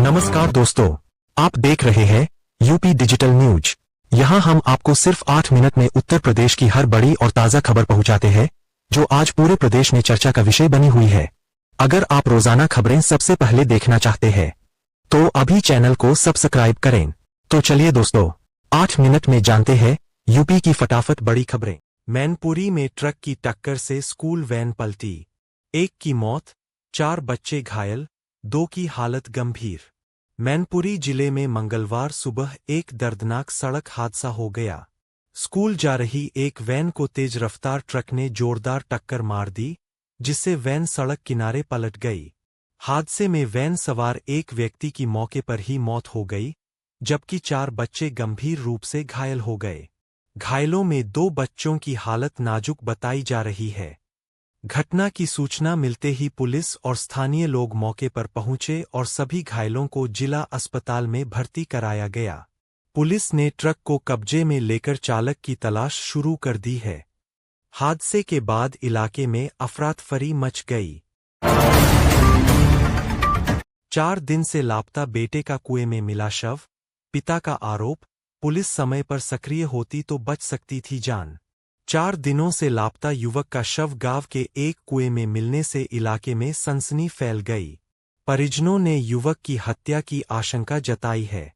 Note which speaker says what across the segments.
Speaker 1: नमस्कार दोस्तों, आप देख रहे हैं यूपी डिजिटल न्यूज। यहाँ हम आपको सिर्फ 8 मिनट में उत्तर प्रदेश की हर बड़ी और ताज़ा खबर पहुँचाते हैं, जो आज पूरे प्रदेश में चर्चा का विषय बनी हुई है। अगर आप रोजाना खबरें सबसे पहले देखना चाहते हैं, तो अभी चैनल को सब्सक्राइब करें। तो चलिए दोस्तों, 8 मिनट में जानते हैं यूपी की फटाफट बड़ी खबरें। मैनपुरी में ट्रक की टक्कर से स्कूल वैन पलटी, 1 की मौत, 4 बच्चे घायल, 2 की हालत गंभीर। मैनपुरी जिले में मंगलवार सुबह एक दर्दनाक सड़क हादसा हो गया। स्कूल जा रही एक वैन को तेज रफ्तार ट्रक ने जोरदार टक्कर मार दी, जिससे वैन सड़क किनारे पलट गई। हादसे में वैन सवार एक व्यक्ति की मौके पर ही मौत हो गई, जबकि 4 बच्चे गंभीर रूप से घायल हो गए। घायलों में 2 बच्चों की हालत नाजुक बताई जा रही है। घटना की सूचना मिलते ही पुलिस और स्थानीय लोग मौके पर पहुंचे और सभी घायलों को जिला अस्पताल में भर्ती कराया गया। पुलिस ने ट्रक को कब्जे में लेकर चालक की तलाश शुरू कर दी है। हादसे के बाद इलाके में अफरातफरी मच गई। 4 दिन से लापता बेटे का कुएं में मिला शव, पिता का आरोप, पुलिस समय पर सक्रिय होती तो बच सकती थी जान। 4 दिनों से लापता युवक का शव गांव के एक कुएं में मिलने से इलाके में सनसनी फैल गई। परिजनों ने युवक की हत्या की आशंका जताई है।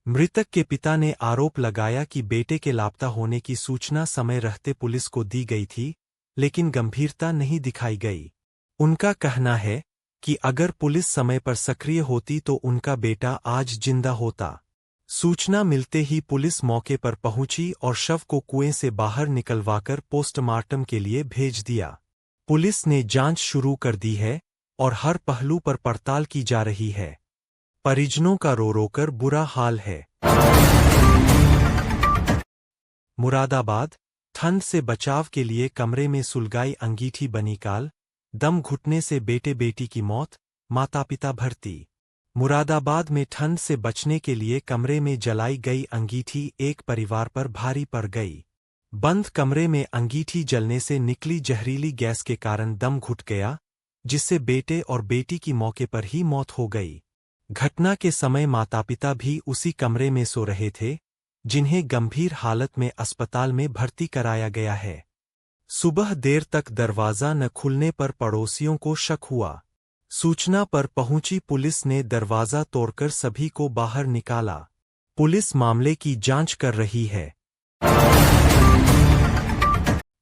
Speaker 1: मृतक के पिता ने आरोप लगाया कि बेटे के लापता होने की सूचना समय रहते पुलिस को दी गई थी, लेकिन गंभीरता नहीं दिखाई गई। उनका कहना है कि अगर पुलिस समय पर सक्रिय होती तो उनका बेटा आज जिंदा होता। सूचना मिलते ही पुलिस मौके पर पहुंची और शव को कुएं से बाहर निकलवाकर पोस्टमार्टम के लिए भेज दिया। पुलिस ने जांच शुरू कर दी है और हर पहलू पर पड़ताल की जा रही है। परिजनों का रो रोकर बुरा हाल है। मुरादाबाद, ठंड से बचाव के लिए कमरे में सुलगाई अंगीठी बनी काल, दम घुटने से बेटे बेटी की मौत, माता पिता भर्ती। मुरादाबाद में ठंड से बचने के लिए कमरे में जलाई गई अंगीठी एक परिवार पर भारी पड़ गई। बंद कमरे में अंगीठी जलने से निकली जहरीली गैस के कारण दम घुट गया, जिससे बेटे और बेटी की मौके पर ही मौत हो गई। घटना के समय माता पिता भी उसी कमरे में सो रहे थे, जिन्हें गंभीर हालत में अस्पताल में भर्ती कराया गया है। सुबह देर तक दरवाजा न खुलने पर पड़ोसियों को शक हुआ। सूचना पर पहुंची पुलिस ने दरवाजा तोड़कर सभी को बाहर निकाला। पुलिस मामले की जांच कर रही है।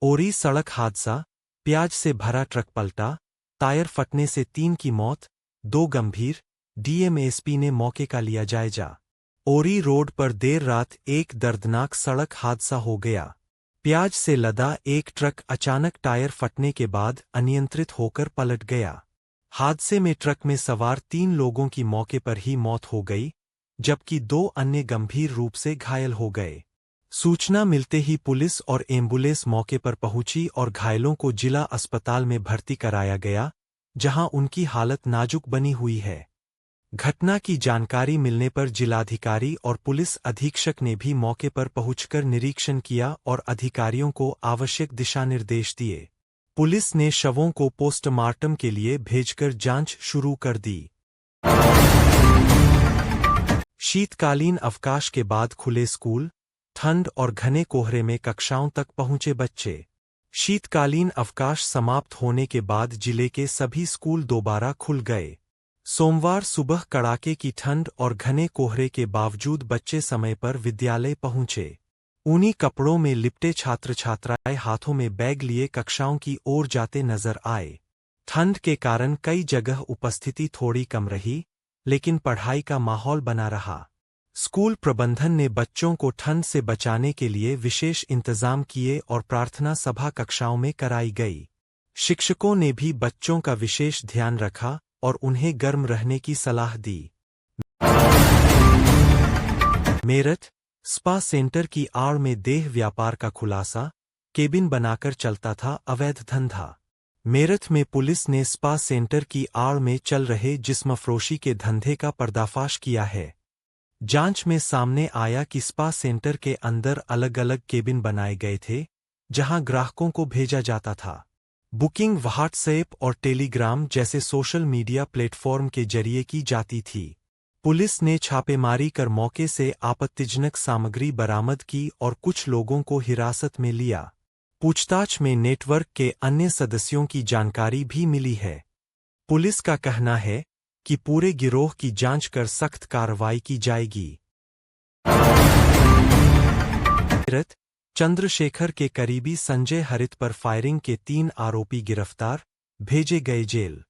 Speaker 1: ओरी सड़क हादसा, प्याज से भरा ट्रक पलटा, टायर फटने से 3 की मौत, 2 गंभीर, डीएमएसपी ने मौके का लिया जायजा। ओरी रोड पर देर रात एक दर्दनाक सड़क हादसा हो गया। प्याज से लदा एक ट्रक अचानक टायर फटने के बाद अनियंत्रित होकर पलट गया। हादसे में ट्रक में सवार 3 लोगों की मौके पर ही मौत हो गई, जबकि 2 अन्य गंभीर रूप से घायल हो गए। सूचना मिलते ही पुलिस और एम्बुलेंस मौके पर पहुंची और घायलों को जिला अस्पताल में भर्ती कराया गया, जहां उनकी हालत नाजुक बनी हुई है। घटना की जानकारी मिलने पर जिलाधिकारी और पुलिस अधीक्षक ने भी मौके पर पहुंचकर निरीक्षण किया और अधिकारियों को आवश्यक दिशा निर्देश दिए। पुलिस ने शवों को पोस्टमार्टम के लिए भेजकर जांच शुरू कर दी। शीतकालीन अवकाश के बाद खुले स्कूल, ठंड और घने कोहरे में कक्षाओं तक पहुंचे बच्चे। शीतकालीन अवकाश समाप्त होने के बाद जिले के सभी स्कूल दोबारा खुल गए। सोमवार सुबह कड़ाके की ठंड और घने कोहरे के बावजूद बच्चे समय पर विद्यालय पहुंचे। ऊनी कपड़ों में लिपटे छात्र छात्राएं हाथों में बैग लिए कक्षाओं की ओर जाते नजर आए। ठंड के कारण कई जगह उपस्थिति थोड़ी कम रही, लेकिन पढ़ाई का माहौल बना रहा। स्कूल प्रबंधन ने बच्चों को ठंड से बचाने के लिए विशेष इंतजाम किए और प्रार्थना सभा कक्षाओं में कराई गई। शिक्षकों ने भी बच्चों का विशेष ध्यान रखा और उन्हें गर्म रहने की सलाह दी। मेरठ, स्पा सेंटर की आड़ में देह व्यापार का खुलासा, केबिन बनाकर चलता था अवैध धंधा। मेरठ में पुलिस ने स्पा सेंटर की आड़ में चल रहे जिस्मफरोशी के धंधे का पर्दाफाश किया है। जांच में सामने आया कि स्पा सेंटर के अंदर अलग अलग केबिन बनाए गए थे, जहां ग्राहकों को भेजा जाता था। बुकिंग व्हाट्सएप और टेलीग्राम जैसे सोशल मीडिया प्लेटफॉर्म के जरिए की जाती थी। पुलिस ने छापेमारी कर मौके से आपत्तिजनक सामग्री बरामद की और कुछ लोगों को हिरासत में लिया। पूछताछ में नेटवर्क के अन्य सदस्यों की जानकारी भी मिली है। पुलिस का कहना है कि पूरे गिरोह की जांच कर सख्त कार्रवाई की जाएगी। चंद्रशेखर के करीबी संजय हरित पर फायरिंग के 3 आरोपी गिरफ्तार, भेजे गए जेल।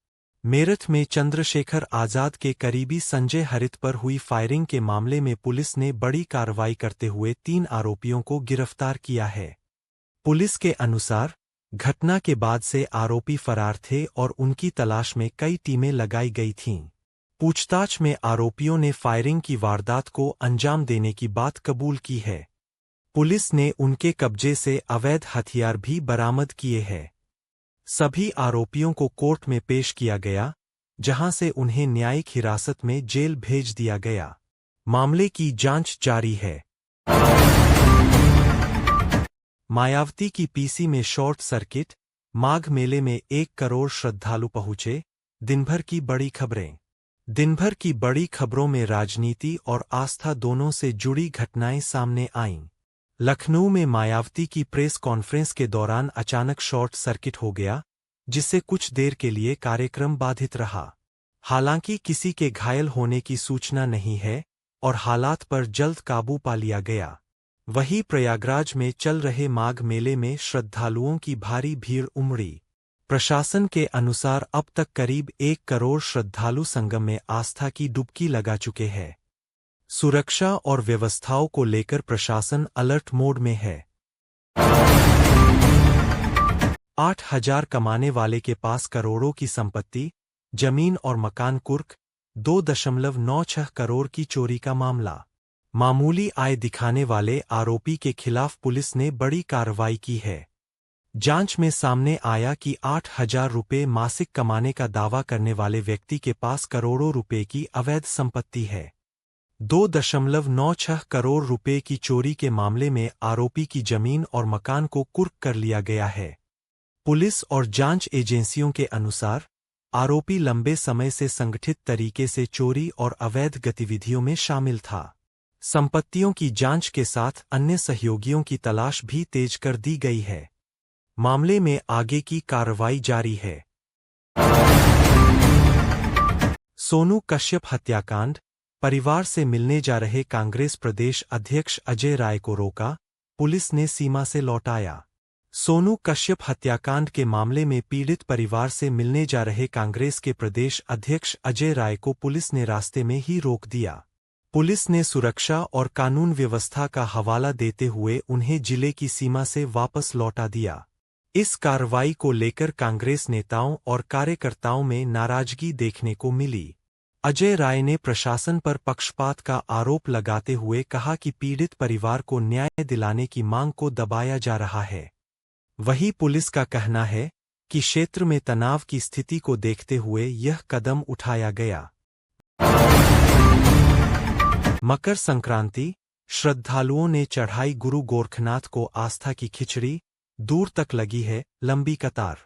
Speaker 1: मेरठ में चंद्रशेखर आजाद के करीबी संजय हरित पर हुई फायरिंग के मामले में पुलिस ने बड़ी कार्रवाई करते हुए 3 आरोपियों को गिरफ्तार किया है। पुलिस के अनुसार घटना के बाद से आरोपी फरार थे और उनकी तलाश में कई टीमें लगाई गई थीं। पूछताछ में आरोपियों ने फायरिंग की वारदात को अंजाम देने की बात कबूल की है। पुलिस ने उनके कब्जे से अवैध हथियार भी बरामद किए हैं। सभी आरोपियों को कोर्ट में पेश किया गया, जहां से उन्हें न्यायिक हिरासत में जेल भेज दिया गया। मामले की जांच जारी है। मायावती की पीसी में शॉर्ट सर्किट, माघ मेले में 1 करोड़ श्रद्धालु पहुंचे, दिनभर की बड़ी खबरें। दिनभर की बड़ी खबरों में राजनीति और आस्था दोनों से जुड़ी घटनाएं सामने आईं। लखनऊ में मायावती की प्रेस कॉन्फ्रेंस के दौरान अचानक शॉर्ट सर्किट हो गया, जिससे कुछ देर के लिए कार्यक्रम बाधित रहा। हालांकि किसी के घायल होने की सूचना नहीं है और हालात पर जल्द काबू पा लिया गया। वहीं प्रयागराज में चल रहे माघ मेले में श्रद्धालुओं की भारी भीड़ उमड़ी। प्रशासन के अनुसार अब तक करीब 1 करोड़ श्रद्धालु संगम में आस्था की डुबकी लगा चुके हैं। सुरक्षा और व्यवस्थाओं को लेकर प्रशासन अलर्ट मोड में है। 8,000 कमाने वाले के पास करोड़ों की संपत्ति, जमीन और मकान कुर्क, 2.96 करोड़ की चोरी का मामला। मामूली आय दिखाने वाले आरोपी के खिलाफ पुलिस ने बड़ी कार्रवाई की है। जांच में सामने आया कि 8,000 रुपये मासिक कमाने का दावा करने वाले व्यक्ति के पास करोड़ों रुपए की अवैध संपत्ति है। 2.96 करोड़ रुपए की चोरी के मामले में आरोपी की जमीन और मकान को कुर्क कर लिया गया है। पुलिस और जांच एजेंसियों के अनुसार आरोपी लंबे समय से संगठित तरीके से चोरी और अवैध गतिविधियों में शामिल था। संपत्तियों की जांच के साथ अन्य सहयोगियों की तलाश भी तेज कर दी गई है। मामले में आगे की कार्रवाई जारी है। सोनू कश्यप हत्याकांड, परिवार से मिलने जा रहे कांग्रेस प्रदेश अध्यक्ष अजय राय को रोका, पुलिस ने सीमा से लौटाया। सोनू कश्यप हत्याकांड के मामले में पीड़ित परिवार से मिलने जा रहे कांग्रेस के प्रदेश अध्यक्ष अजय राय को पुलिस ने रास्ते में ही रोक दिया। पुलिस ने सुरक्षा और कानून व्यवस्था का हवाला देते हुए उन्हें जिले की सीमा से वापस लौटा दिया। इस कार्रवाई को लेकर कांग्रेस नेताओं और कार्यकर्ताओं में नाराजगी देखने को मिली। अजय राय ने प्रशासन पर पक्षपात का आरोप लगाते हुए कहा कि पीड़ित परिवार को न्याय दिलाने की मांग को दबाया जा रहा है। वहीं पुलिस का कहना है कि क्षेत्र में तनाव की स्थिति को देखते हुए यह कदम उठाया गया। मकर संक्रांति, श्रद्धालुओं ने चढ़ाई गुरु गोरखनाथ को आस्था की खिचड़ी, दूर तक लगी है लंबी कतार।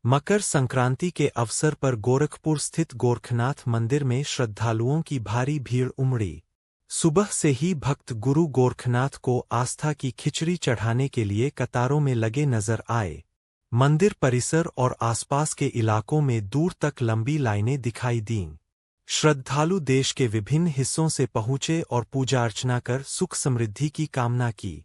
Speaker 1: मकर संक्रांति के अवसर पर गोरखपुर स्थित गोरखनाथ मंदिर में श्रद्धालुओं की भारी भीड़ उमड़ी। सुबह से ही भक्त गुरु गोरखनाथ को आस्था की खिचड़ी चढ़ाने के लिए कतारों में लगे नजर आए। मंदिर परिसर और आसपास के इलाकों में दूर तक लंबी लाइनें दिखाई दीं। श्रद्धालु देश के विभिन्न हिस्सों से पहुंचे और पूजा अर्चना कर सुख समृद्धि की कामना की।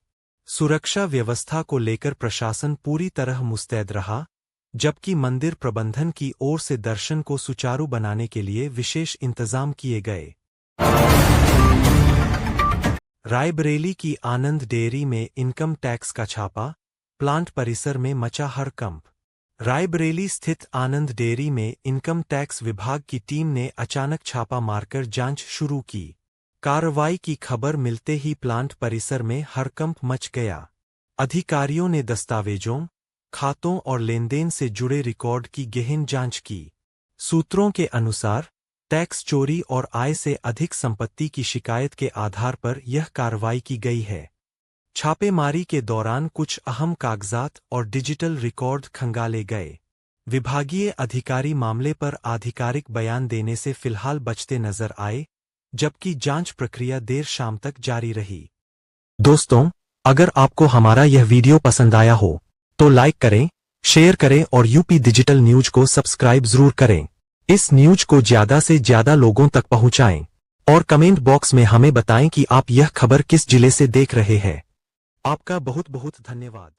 Speaker 1: सुरक्षा व्यवस्था को लेकर प्रशासन पूरी तरह मुस्तैद रहा, जबकि मंदिर प्रबंधन की ओर से दर्शन को सुचारू बनाने के लिए विशेष इंतजाम किए गए। रायबरेली की आनंद डेयरी में इनकम टैक्स का छापा, प्लांट परिसर में मचा हड़कंप। रायबरेली स्थित आनंद डेयरी में इनकम टैक्स विभाग की टीम ने अचानक छापा मारकर जांच शुरू की। कार्रवाई की खबर मिलते ही प्लांट परिसर में हड़कंप मच गया। अधिकारियों ने दस्तावेजों, खातों और लेनदेन से जुड़े रिकॉर्ड की गहन जांच की। सूत्रों के अनुसार टैक्स चोरी और आय से अधिक संपत्ति की शिकायत के आधार पर यह कार्रवाई की गई है। छापेमारी के दौरान कुछ अहम कागजात और डिजिटल रिकॉर्ड खंगाले गए। विभागीय अधिकारी मामले पर आधिकारिक बयान देने से फिलहाल बचते नजर आए, जबकि जांच प्रक्रिया देर शाम तक जारी रही। दोस्तों, अगर आपको हमारा यह वीडियो पसंद आया हो तो लाइक करें, शेयर करें और यूपी डिजिटल न्यूज को सब्सक्राइब जरूर करें। इस न्यूज को ज्यादा से ज्यादा लोगों तक पहुंचाएं और कमेंट बॉक्स में हमें बताएं कि आप यह खबर किस जिले से देख रहे हैं। आपका बहुत बहुत धन्यवाद।